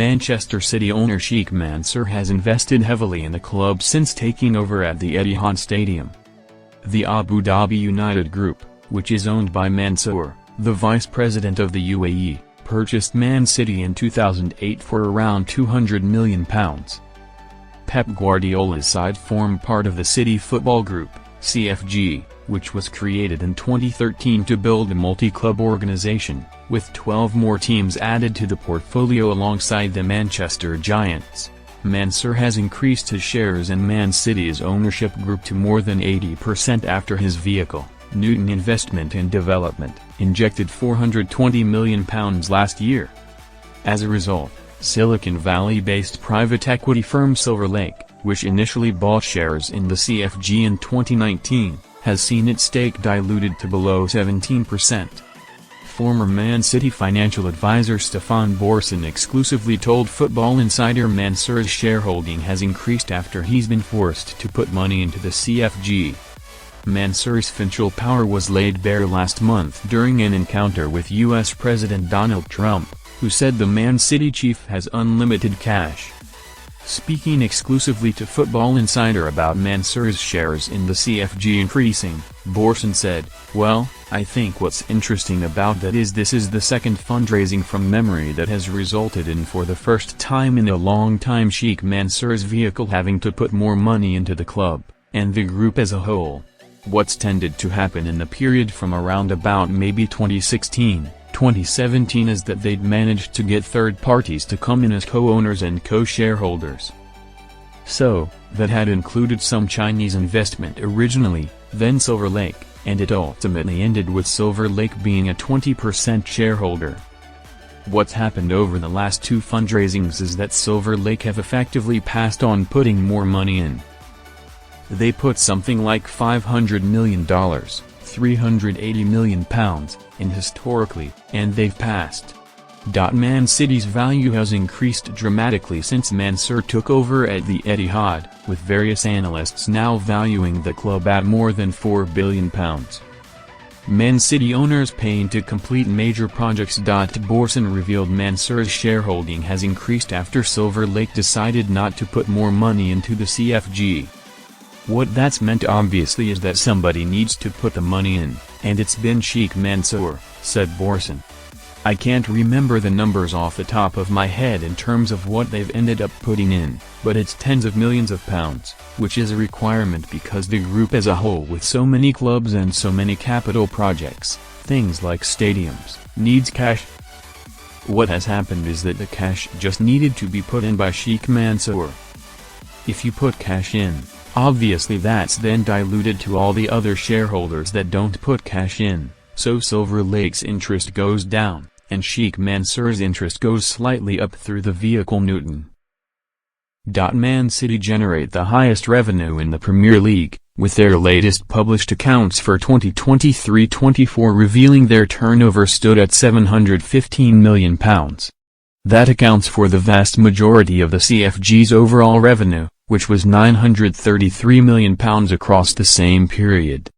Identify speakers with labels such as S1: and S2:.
S1: Manchester City owner Sheikh Mansour has invested heavily in the club since taking over at the Etihad Stadium. The Abu Dhabi United Group, which is owned by Mansour, the vice president of the UAE, purchased Man City in 2008 for around £200 million. Pep Guardiola's side form part of the City Football Group, CFG, which was created in 2013 to build a multi-club organization, with 12 more teams added to the portfolio alongside the Manchester Giants. Mansour has increased his shares in Man City's ownership group to more than 80% after his vehicle, Newton Investment and Development, injected £420 million last year. As a result, Silicon Valley-based private equity firm Silver Lake, which initially bought shares in the CFG in 2019, has seen its stake diluted to below 17%. Former Man City financial advisor Stefan Borson exclusively told Football Insider Mansour's shareholding has increased after he's been forced to put money into the CFG. Mansour's financial power was laid bare last month during an encounter with U.S. President Donald Trump, who said the Man City chief has unlimited cash. Speaking exclusively to Football Insider about Mansour's shares in the CFG increasing, Borson said, "Well, I think what's interesting about that is this is the second fundraising from memory that has resulted in, for the first time in a long time, Sheikh Mansour's vehicle having to put more money into the club, and the group as a whole. What's tended to happen in the period from around about maybe 2016-2017 is that they'd managed to get third parties to come in as co-owners and co-shareholders. So, that had included some Chinese investment originally, then Silver Lake, and it ultimately ended with Silver Lake being a 20% shareholder. What's happened over the last two fundraisings is that Silver Lake have effectively passed on putting more money in. They put something like $500 million, £380 million, in historically, and they've passed. Man City's value has increased dramatically since Mansour took over at the Etihad, with various analysts now valuing the club at more than £4 billion. Man City owners paying to complete major projects. Borson revealed Mansour's shareholding has increased after Silver Lake decided not to put more money into the CFG. What that's meant obviously is that somebody needs to put the money in, and it's been Sheikh Mansour, said Borson. I can't remember the numbers off the top of my head in terms of what they've ended up putting in, but it's tens of millions of pounds, which is a requirement because the group as a whole, with so many clubs and so many capital projects, things like stadiums, needs cash. What has happened is that the cash just needed to be put in by Sheikh Mansour. If you put cash in, obviously that's then diluted to all the other shareholders that don't put cash in, so Silver Lake's interest goes down, and Sheikh Mansour's interest goes slightly up through the vehicle Newton. Man City generate the highest revenue in the Premier League, with their latest published accounts for 2023-24 revealing their turnover stood at £715 million. That accounts for the vast majority of the CFG's overall revenue, which was £933 million across the same period.